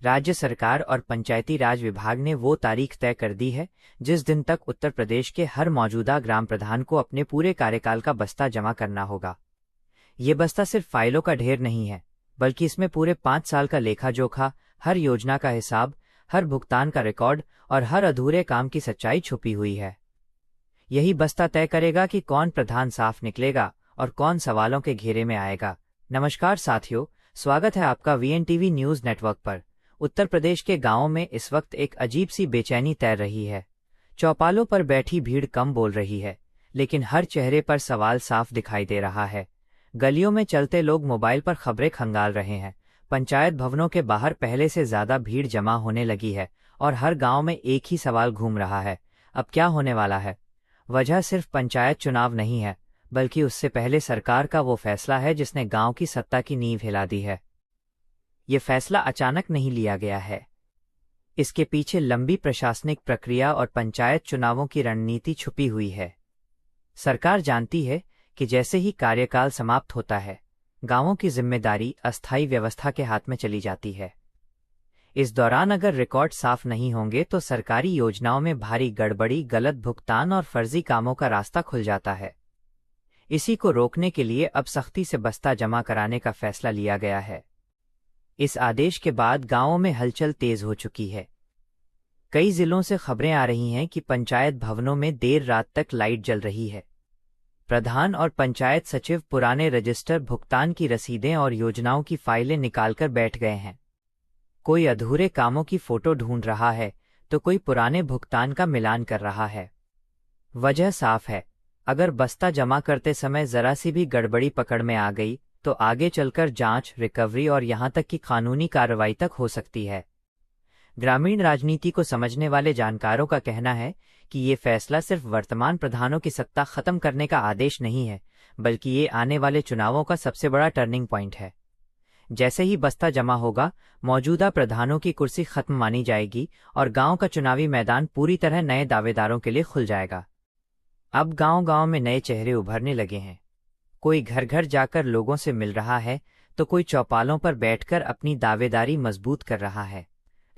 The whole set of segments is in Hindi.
राज्य सरकार और पंचायती राज विभाग ने वो तारीख तय कर दी है जिस दिन तक उत्तर प्रदेश के हर मौजूदा ग्राम प्रधान को अपने पूरे कार्यकाल का बस्ता जमा करना होगा। ये बस्ता सिर्फ फाइलों का ढेर नहीं है, बल्कि इसमें पूरे 5 साल का लेखा जोखा, हर योजना का हिसाब, हर भुगतान का रिकॉर्ड और हर अधूरे काम की सच्चाई छुपी हुई है। यही बस्ता तय करेगा कि कौन प्रधान साफ निकलेगा और कौन सवालों के घेरे में आएगा। नमस्कार साथियों, स्वागत है आपका वीएनटीवी न्यूज नेटवर्क पर। उत्तर प्रदेश के गांवों में इस वक्त एक अजीब सी बेचैनी तैर रही है। चौपालों पर बैठी भीड़ कम बोल रही है, लेकिन हर चेहरे पर सवाल साफ दिखाई दे रहा है। गलियों में चलते लोग मोबाइल पर खबरें खंगाल रहे हैं। पंचायत भवनों के बाहर पहले से ज्यादा भीड़ जमा होने लगी है और हर गांव में एक ही सवाल घूम रहा है, अब क्या होने वाला है। वजह सिर्फ पंचायत चुनाव नहीं है, बल्कि उससे पहले सरकार का वो फैसला है जिसने गांव की सत्ता की नींव हिला दी है। ये फैसला अचानक नहीं लिया गया है। इसके पीछे लंबी प्रशासनिक प्रक्रिया और पंचायत चुनावों की रणनीति छुपी हुई है। सरकार जानती है कि जैसे ही कार्यकाल समाप्त होता है, गांवों की जिम्मेदारी अस्थायी व्यवस्था के हाथ में चली जाती है। इस दौरान अगर रिकॉर्ड साफ नहीं होंगे तो सरकारी योजनाओं में भारी गड़बड़ी, गलत भुगतान और फर्जी कामों का रास्ता खुल जाता है। इसी को रोकने के लिए अब सख्ती से बस्ता जमा कराने का फैसला लिया गया है। इस आदेश के बाद गांवों में हलचल तेज हो चुकी है। कई जिलों से खबरें आ रही हैं कि पंचायत भवनों में देर रात तक लाइट जल रही है। प्रधान और पंचायत सचिव पुराने रजिस्टर, भुगतान की रसीदें और योजनाओं की फाइलें निकालकर बैठ गए हैं। कोई अधूरे कामों की फोटो ढूंढ रहा है तो कोई पुराने भुगतान का मिलान कर रहा है। वजह साफ है, अगर बस्ता जमा करते समय जरा सी भी गड़बड़ी पकड़ में आ गई तो आगे चलकर जांच, रिकवरी और यहां तक कि कानूनी कार्रवाई तक हो सकती है। ग्रामीण राजनीति को समझने वाले जानकारों का कहना है कि ये फैसला सिर्फ वर्तमान प्रधानों की सत्ता खत्म करने का आदेश नहीं है, बल्कि ये आने वाले चुनावों का सबसे बड़ा टर्निंग पॉइंट है। जैसे ही बस्ता जमा होगा, मौजूदा प्रधानों की कुर्सी खत्म मानी जाएगी और गांव का चुनावी मैदान पूरी तरह नए दावेदारों के लिए खुल जाएगा। अब गांव-गांव में नए चेहरे उभरने लगे हैं। कोई घर घर जाकर लोगों से मिल रहा है तो कोई चौपालों पर बैठकर अपनी दावेदारी मजबूत कर रहा है।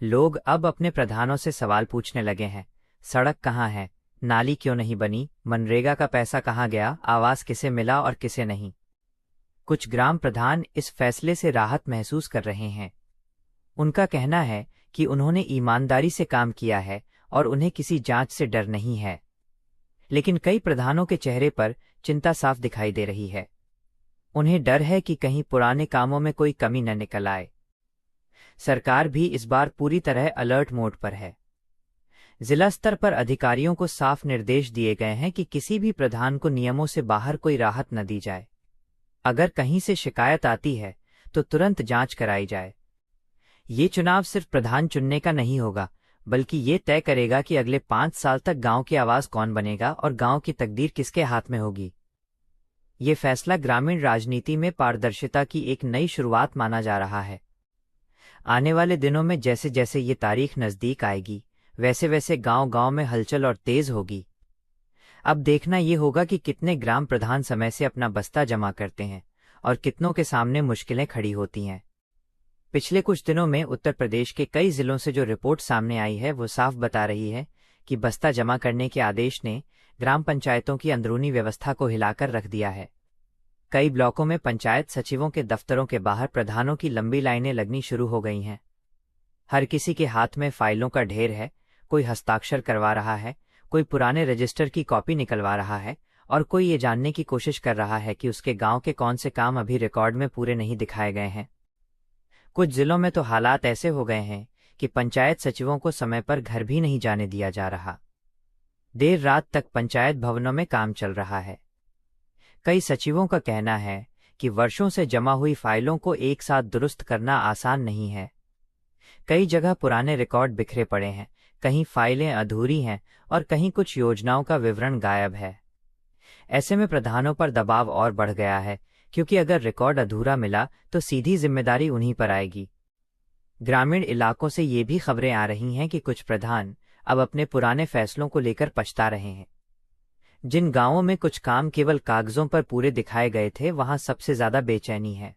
लोग अब अपने प्रधानों से सवाल पूछने लगे हैं। सड़क कहाँ है, नाली क्यों नहीं बनी, मनरेगा का पैसा कहाँ गया, आवास किसे मिला और किसे नहीं। कुछ ग्राम प्रधान इस फैसले से राहत महसूस कर रहे हैं। उनका कहना है कि उन्होंने ईमानदारी से काम किया है और उन्हें किसी जांच से डर नहीं है। लेकिन कई प्रधानों के चेहरे पर चिंता साफ दिखाई दे रही है। उन्हें डर है कि कहीं पुराने कामों में कोई कमी न निकल आए। सरकार भी इस बार पूरी तरह अलर्ट मोड पर है। जिला स्तर पर अधिकारियों को साफ निर्देश दिए गए हैं कि किसी भी प्रधान को नियमों से बाहर कोई राहत न दी जाए। अगर कहीं से शिकायत आती है तो तुरंत जांच कराई जाए। ये चुनाव सिर्फ प्रधान चुनने का नहीं होगा, बल्कि ये तय करेगा कि अगले 5 साल तक गांव की आवाज कौन बनेगा और गांव की तकदीर किसके हाथ में होगी। ये फैसला ग्रामीण राजनीति में पारदर्शिता की एक नई शुरुआत माना जा रहा है। आने वाले दिनों में जैसे जैसे ये तारीख नजदीक आएगी, वैसे वैसे गांव-गांव में हलचल और तेज होगी। अब देखना ये होगा कि कितने ग्राम प्रधान समय से अपना बस्ता जमा करते हैं और कितनों के सामने मुश्किलें खड़ी होती हैं। पिछले कुछ दिनों में उत्तर प्रदेश के कई जिलों से जो रिपोर्ट सामने आई है वो साफ बता रही है कि बस्ता जमा करने के आदेश ने ग्राम पंचायतों की अंदरूनी व्यवस्था को हिलाकर रख दिया है। कई ब्लॉकों में पंचायत सचिवों के दफ्तरों के बाहर प्रधानों की लंबी लाइनें लगनी शुरू हो गई हैं। हर किसी के हाथ में फाइलों का ढेर है, कोई हस्ताक्षर करवा रहा है, कोई पुराने रजिस्टर की कॉपी निकलवा रहा है और कोई ये जानने की कोशिश कर रहा है कि उसके गांव के कौन से काम अभी रिकॉर्ड में पूरे नहीं दिखाए गए हैं। कुछ जिलों में तो हालात ऐसे हो गए हैं कि पंचायत सचिवों को समय पर घर भी नहीं जाने दिया जा रहा। देर रात तक पंचायत भवनों में काम चल रहा है। कई सचिवों का कहना है कि वर्षों से जमा हुई फाइलों को एक साथ दुरुस्त करना आसान नहीं है। कई जगह पुराने रिकॉर्ड बिखरे पड़े हैं, कहीं फाइलें अधूरी हैं और कहीं कुछ योजनाओं का विवरण गायब है। ऐसे में प्रधानों पर दबाव और बढ़ गया है, क्योंकि अगर रिकॉर्ड अधूरा मिला तो सीधी जिम्मेदारी उन्हीं पर आएगी। ग्रामीण इलाकों से ये भी खबरें आ रही हैं कि कुछ प्रधान अब अपने पुराने फैसलों को लेकर पछता रहे हैं। जिन गांवों में कुछ काम केवल कागजों पर पूरे दिखाए गए थे, वहां सबसे ज्यादा बेचैनी है।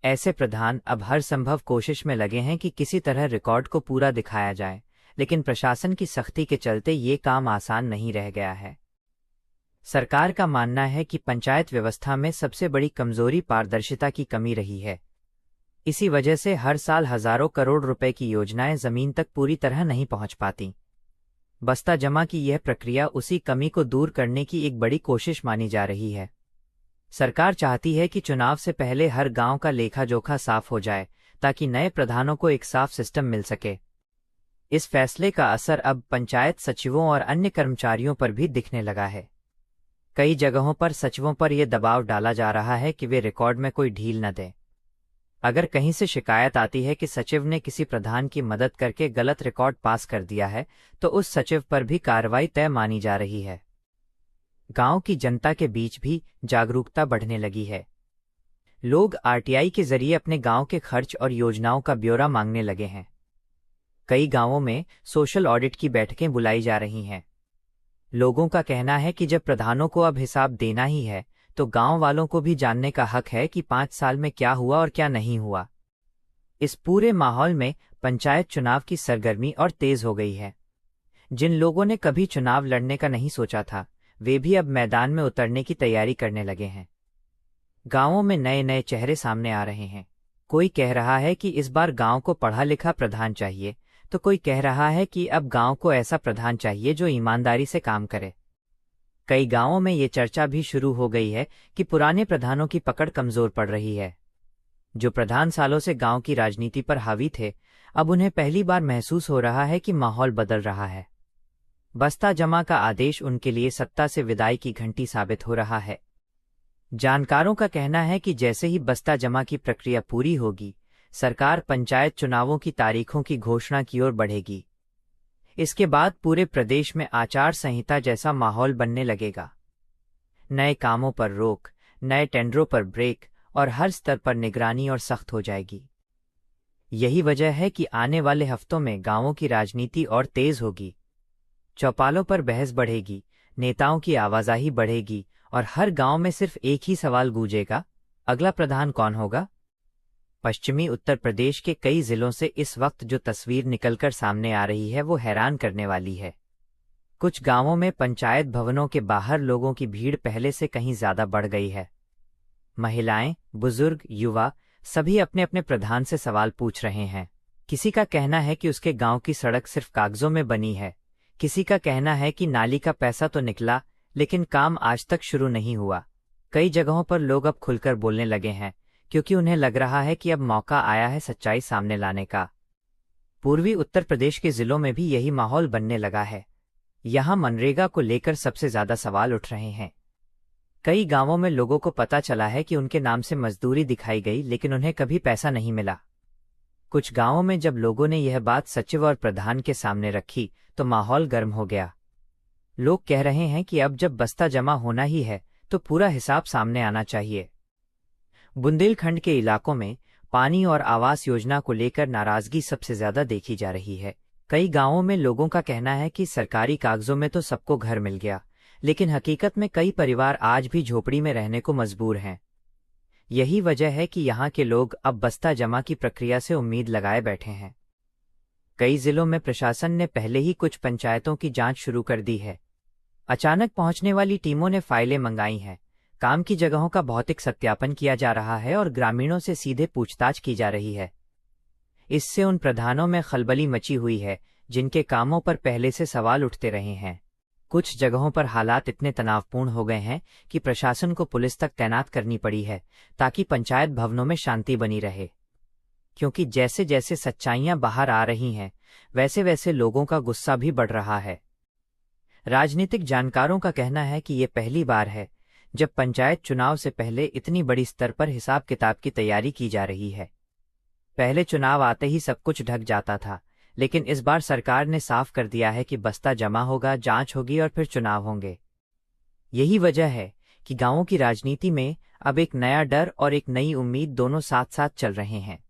ऐसे प्रधान अब हर संभव कोशिश में लगे हैं कि किसी तरह रिकॉर्ड को पूरा दिखाया जाए, लेकिन प्रशासन की सख्ती के चलते ये काम आसान नहीं रह गया है। सरकार का मानना है कि पंचायत व्यवस्था में सबसे बड़ी कमजोरी पारदर्शिता की कमी रही है। इसी वजह से हर साल हजारों करोड़ रुपए की योजनाएं जमीन तक पूरी तरह नहीं पहुंच पाती। बस्ता जमा की यह प्रक्रिया उसी कमी को दूर करने की एक बड़ी कोशिश मानी जा रही है। सरकार चाहती है कि चुनाव से पहले हर गांव का लेखा जोखा साफ हो जाए, ताकि नए प्रधानों को एक साफ सिस्टम मिल सके। इस फैसले का असर अब पंचायत सचिवों और अन्य कर्मचारियों पर भी दिखने लगा है। कई जगहों पर सचिवों पर यह दबाव डाला जा रहा है कि वे रिकॉर्ड में कोई ढील न दें। अगर कहीं से शिकायत आती है कि सचिव ने किसी प्रधान की मदद करके गलत रिकॉर्ड पास कर दिया है, तो उस सचिव पर भी कार्रवाई तय मानी जा रही है। गांव की जनता के बीच भी जागरूकता बढ़ने लगी है। लोग आरटीआई के जरिए अपने गांव के खर्च और योजनाओं का ब्यौरा मांगने लगे हैं। कई गांवों में सोशल ऑडिट की बैठकें बुलाई जा रही हैं। लोगों का कहना है कि जब प्रधानों को अब हिसाब देना ही है, तो गांव वालों को भी जानने का हक है कि 5 साल में क्या हुआ और क्या नहीं हुआ। इस पूरे माहौल में पंचायत चुनाव की सरगर्मी और तेज हो गई है। जिन लोगों ने कभी चुनाव लड़ने का नहीं सोचा था, वे भी अब मैदान में उतरने की तैयारी करने लगे हैं। गांवों में नए नए चेहरे सामने आ रहे हैं। कोई कह रहा है कि इस बार गांव को पढ़ा लिखा प्रधान चाहिए, तो कोई कह रहा है कि अब गांव को ऐसा प्रधान चाहिए जो ईमानदारी से काम करे। कई गांवों में ये चर्चा भी शुरू हो गई है कि पुराने प्रधानों की पकड़ कमजोर पड़ रही है। जो प्रधान सालों से गांव की राजनीति पर हावी थे, अब उन्हें पहली बार महसूस हो रहा है कि माहौल बदल रहा है। बस्ता जमा का आदेश उनके लिए सत्ता से विदाई की घंटी साबित हो रहा है। जानकारों का कहना है कि जैसे ही बस्ता जमा की प्रक्रिया पूरी होगी, सरकार पंचायत चुनावों की तारीखों की घोषणा की ओर बढ़ेगी। इसके बाद पूरे प्रदेश में आचार संहिता जैसा माहौल बनने लगेगा। नए कामों पर रोक, नए टेंडरों पर ब्रेक और हर स्तर पर निगरानी और सख्त हो जाएगी। यही वजह है कि आने वाले हफ्तों में गांवों की राजनीति और तेज होगी। चौपालों पर बहस बढ़ेगी, नेताओं की आवाजाही बढ़ेगी और हर गांव में सिर्फ एक ही सवाल गूंजेगा, अगला प्रधान कौन होगा? पश्चिमी उत्तर प्रदेश के कई जिलों से इस वक्त जो तस्वीर निकलकर सामने आ रही है वो हैरान करने वाली है। कुछ गांवों में पंचायत भवनों के बाहर लोगों की भीड़ पहले से कहीं ज्यादा बढ़ गई है। महिलाएं, बुजुर्ग, युवा सभी अपने अपने प्रधान से सवाल पूछ रहे हैं। किसी का कहना है कि उसके गांव की सड़क सिर्फ कागजों में बनी है, किसी का कहना है कि नाली का पैसा तो निकला लेकिन काम आज तक शुरू नहीं हुआ। कई जगहों पर लोग अब खुलकर बोलने लगे हैं, क्योंकि उन्हें लग रहा है कि अब मौका आया है सच्चाई सामने लाने का। पूर्वी उत्तर प्रदेश के जिलों में भी यही माहौल बनने लगा है। यहां मनरेगा को लेकर सबसे ज्यादा सवाल उठ रहे हैं। कई गांवों में लोगों को पता चला है कि उनके नाम से मजदूरी दिखाई गई, लेकिन उन्हें कभी पैसा नहीं मिला। कुछ गांवों में जब लोगों ने यह बात सचिव और प्रधान के सामने रखी, तो माहौल गर्म हो गया। लोग कह रहे हैं कि अब जब बस्ता जमा होना ही है, तो पूरा हिसाब सामने आना चाहिए। बुंदेलखंड के इलाकों में पानी और आवास योजना को लेकर नाराजगी सबसे ज्यादा देखी जा रही है। कई गांवों में लोगों का कहना है कि सरकारी कागजों में तो सबको घर मिल गया, लेकिन हकीकत में कई परिवार आज भी झोपड़ी में रहने को मजबूर हैं। यही वजह है कि यहाँ के लोग अब बस्ता जमा की प्रक्रिया से उम्मीद लगाए बैठे हैं। कई जिलों में प्रशासन ने पहले ही कुछ पंचायतों की जांच शुरू कर दी है। अचानक पहुंचने वाली टीमों ने फाइलें मंगाई हैं, काम की जगहों का भौतिक सत्यापन किया जा रहा है और ग्रामीणों से सीधे पूछताछ की जा रही है। इससे उन प्रधानों में खलबली मची हुई है जिनके कामों पर पहले से सवाल उठते रहे हैं। कुछ जगहों पर हालात इतने तनावपूर्ण हो गए हैं कि प्रशासन को पुलिस तक तैनात करनी पड़ी है, ताकि पंचायत भवनों में शांति बनी रहे। क्योंकि जैसे जैसे सच्चाइयां बाहर आ रही हैं, वैसे वैसे लोगों का गुस्सा भी बढ़ रहा है। राजनीतिक जानकारों का कहना है कि ये पहली बार है जब पंचायत चुनाव से पहले इतनी बड़ी स्तर पर हिसाब किताब की तैयारी की जा रही है। पहले चुनाव आते ही सब कुछ ढक जाता था, लेकिन इस बार सरकार ने साफ कर दिया है कि बस्ता जमा होगा, जांच होगी और फिर चुनाव होंगे। यही वजह है कि गांवों की राजनीति में अब एक नया डर और एक नई उम्मीद दोनों साथ साथ चल रहे हैं।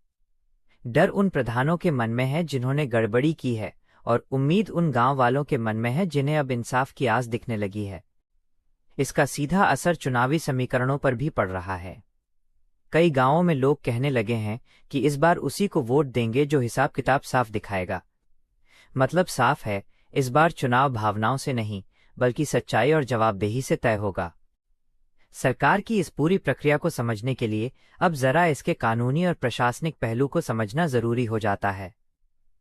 डर उन प्रधानों के मन में है जिन्होंने गड़बड़ी की है, और उम्मीद उन गांव वालों के मन में है जिन्हें अब इंसाफ की आस दिखने लगी है। इसका सीधा असर चुनावी समीकरणों पर भी पड़ रहा है। कई गांवों में लोग कहने लगे हैं कि इस बार उसी को वोट देंगे जो हिसाब किताब साफ दिखाएगा। मतलब साफ है, इस बार चुनाव भावनाओं से नहीं बल्कि सच्चाई और जवाबदेही से तय होगा। सरकार की इस पूरी प्रक्रिया को समझने के लिए अब जरा इसके कानूनी और प्रशासनिक पहलू को समझना जरूरी हो जाता है।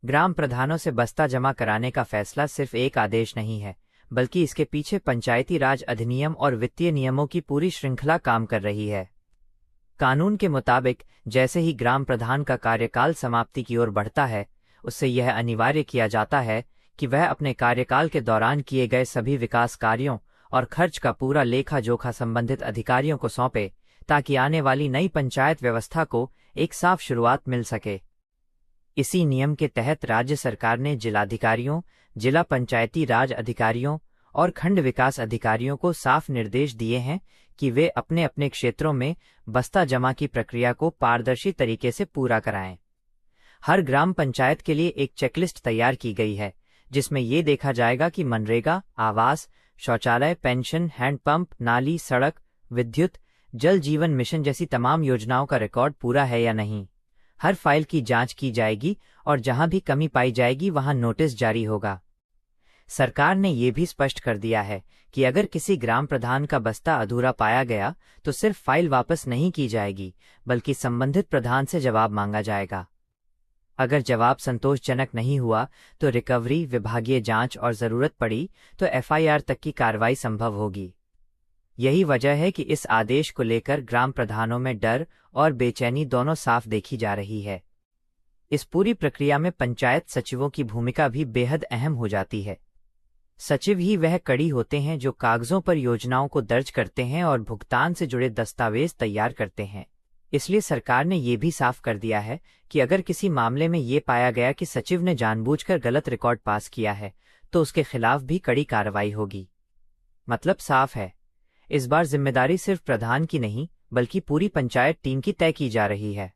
ग्राम प्रधानों से बस्ता जमा कराने का फैसला सिर्फ एक आदेश नहीं है, बल्कि इसके पीछे पंचायती राज अधिनियम और वित्तीय नियमों की पूरी श्रृंखला काम कर रही है। कानून के मुताबिक जैसे ही ग्राम प्रधान का कार्यकाल समाप्ति की ओर बढ़ता है, उससे यह अनिवार्य किया जाता है कि वह अपने कार्यकाल के दौरान किए गए सभी विकास कार्यों और खर्च का पूरा लेखा जोखा संबंधित अधिकारियों को सौंपे, ताकि आने वाली नई पंचायत व्यवस्था को एक साफ शुरुआत मिल सके। इसी नियम के तहत राज्य सरकार ने जिलाधिकारियों, जिला पंचायती राज अधिकारियों और खंड विकास अधिकारियों को साफ निर्देश दिए हैं कि वे अपने अपने क्षेत्रों में बस्ता जमा की प्रक्रिया को पारदर्शी तरीके से पूरा कराएं। हर ग्राम पंचायत के लिए एक चेकलिस्ट तैयार की गई है, जिसमें ये देखा जाएगा कि मनरेगा, आवास, शौचालय, पेंशन, हैंडपंप, नाली, सड़क, विद्युत, जल जीवन मिशन जैसी तमाम योजनाओं का रिकॉर्ड पूरा है या नहीं। हर फाइल की जांच की जाएगी और जहां भी कमी पाई जाएगी वहां नोटिस जारी होगा। सरकार ने ये भी स्पष्ट कर दिया है कि अगर किसी ग्राम प्रधान का बस्ता अधूरा पाया गया तो सिर्फ फाइल वापस नहीं की जाएगी, बल्कि संबंधित प्रधान से जवाब मांगा जाएगा। अगर जवाब संतोषजनक नहीं हुआ तो रिकवरी, विभागीय जांच और जरूरत पड़ी तो एफआईआर तक की कार्रवाई संभव होगी। यही वजह है कि इस आदेश को लेकर ग्राम प्रधानों में डर और बेचैनी दोनों साफ देखी जा रही है। इस पूरी प्रक्रिया में पंचायत सचिवों की भूमिका भी बेहद अहम हो जाती है। सचिव ही वह कड़ी होते हैं जो कागजों पर योजनाओं को दर्ज करते हैं और भुगतान से जुड़े दस्तावेज तैयार करते हैं। इसलिए सरकार ने ये भी साफ कर दिया है कि अगर किसी मामले में ये पाया गया कि सचिव ने जानबूझकर गलत रिकॉर्ड पास किया है तो उसके खिलाफ भी कड़ी कार्रवाई होगी। मतलब साफ है, इस बार जिम्मेदारी सिर्फ प्रधान की नहीं बल्कि पूरी पंचायत टीम की तय की जा रही है।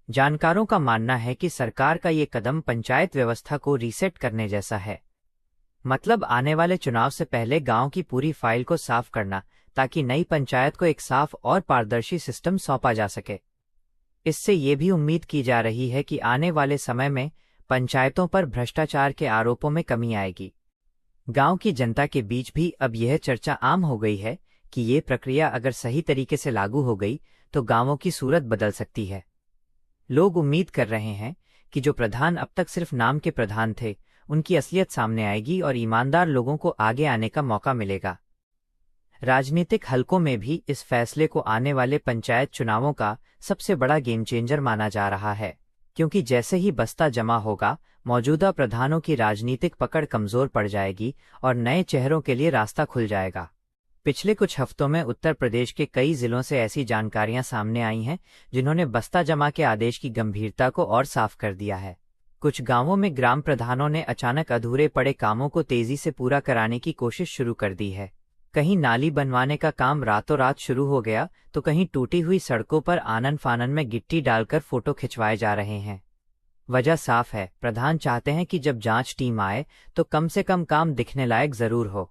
जानकारों का मानना है कि सरकार का ये कदम पंचायत व्यवस्था को रीसेट करने जैसा है। मतलब आने वाले चुनाव से पहले गांव की पूरी फाइल को साफ करना, ताकि नई पंचायत को एक साफ और पारदर्शी सिस्टम सौंपा जा सके। इससे ये भी उम्मीद की जा रही है कि आने वाले समय में पंचायतों पर भ्रष्टाचार के आरोपों में कमी आएगी। गांव की जनता के बीच भी अब यह चर्चा आम हो गई है कि ये प्रक्रिया अगर सही तरीके से लागू हो गई तो गांवों की सूरत बदल सकती है। लोग उम्मीद कर रहे हैं कि जो प्रधान अब तक सिर्फ नाम के प्रधान थे, उनकी असलियत सामने आएगी और ईमानदार लोगों को आगे आने का मौका मिलेगा। राजनीतिक हलकों में भी इस फैसले को आने वाले पंचायत चुनावों का सबसे बड़ा गेम चेंजर माना जा रहा है, क्योंकि जैसे ही बस्ता जमा होगा, मौजूदा प्रधानों की राजनीतिक पकड़ कमजोर पड़ जाएगी और नए चेहरों के लिए रास्ता खुल जाएगा। पिछले कुछ हफ्तों में उत्तर प्रदेश के कई जिलों से ऐसी जानकारियां सामने आई हैं जिन्होंने बस्ता जमा के आदेश की गंभीरता को और साफ कर दिया है। कुछ गांवों में ग्राम प्रधानों ने अचानक अधूरे पड़े कामों को तेजी से पूरा कराने की कोशिश शुरू कर दी है। कहीं नाली बनवाने का काम रातों रात शुरू हो गया तो कहीं टूटी हुई सड़कों पर आनन फानन में गिट्टी डालकर फोटो खिंचवाए जा रहे हैं। वजह साफ है, प्रधान चाहते हैं कि जब जांच टीम आए तो कम से कम काम दिखने लायक जरूर हो।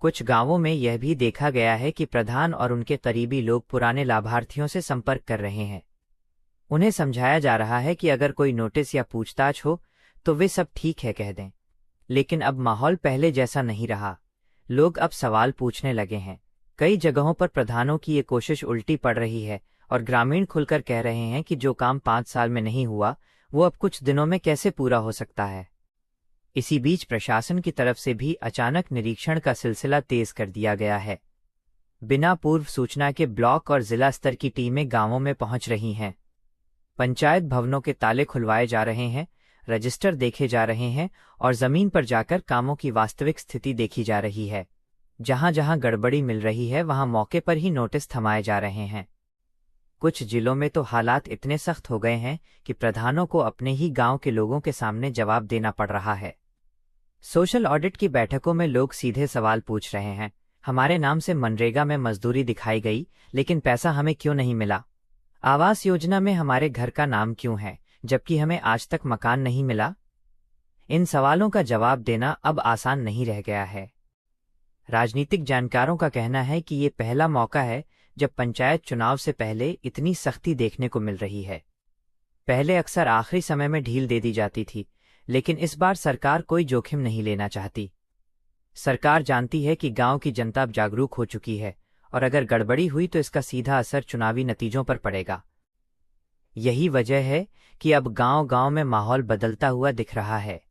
कुछ गांवों में यह भी देखा गया है कि प्रधान और उनके करीबी लोग पुराने लाभार्थियों से संपर्क कर रहे हैं। उन्हें समझाया जा रहा है कि अगर कोई नोटिस या पूछताछ हो तो वे सब ठीक है कह दें। लेकिन अब माहौल पहले जैसा नहीं रहा। लोग अब सवाल पूछने लगे हैं। कई जगहों पर प्रधानों की ये कोशिश उल्टी पड़ रही है और ग्रामीण खुलकर कह रहे हैं कि जो काम 5 साल में नहीं हुआ वो अब कुछ दिनों में कैसे पूरा हो सकता है। इसी बीच प्रशासन की तरफ से भी अचानक निरीक्षण का सिलसिला तेज कर दिया गया है। बिना पूर्व सूचना के ब्लॉक और जिला स्तर की टीमें गांवों में पहुंच रही हैं। पंचायत भवनों के ताले खुलवाए जा रहे हैं, रजिस्टर देखे जा रहे हैं और जमीन पर जाकर कामों की वास्तविक स्थिति देखी जा रही है। जहां जहां गड़बड़ी मिल रही है वहां मौके पर ही नोटिस थमाए जा रहे हैं। कुछ जिलों में तो हालात इतने सख्त हो गए हैं कि प्रधानों को अपने ही गांव के लोगों के सामने जवाब देना पड़ रहा है। सोशल ऑडिट की बैठकों में लोग सीधे सवाल पूछ रहे हैं, हमारे नाम से मनरेगा में मजदूरी दिखाई गई लेकिन पैसा हमें क्यों नहीं मिला? आवास योजना में हमारे घर का नाम क्यों है जबकि हमें आज तक मकान नहीं मिला? इन सवालों का जवाब देना अब आसान नहीं रह गया है। राजनीतिक जानकारों का कहना है कि ये पहला मौका है जब पंचायत चुनाव से पहले इतनी सख्ती देखने को मिल रही है। पहले अक्सर आखिरी समय में ढील दे दी जाती थी, लेकिन इस बार सरकार कोई जोखिम नहीं लेना चाहती। सरकार जानती है कि गांव की जनता अब जागरूक हो चुकी है और अगर गड़बड़ी हुई तो इसका सीधा असर चुनावी नतीजों पर पड़ेगा। यही वजह है कि अब गांव-गांव में माहौल बदलता हुआ दिख रहा है।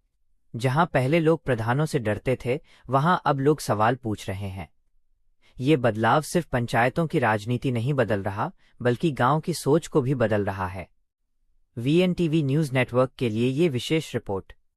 जहां पहले लोग प्रधानों से डरते थे, वहां अब लोग सवाल पूछ रहे हैं। ये बदलाव सिर्फ पंचायतों की राजनीति नहीं बदल रहा, बल्कि गांव की सोच को भी बदल रहा है। वीएनटीवी न्यूज नेटवर्क के लिए ये विशेष रिपोर्ट।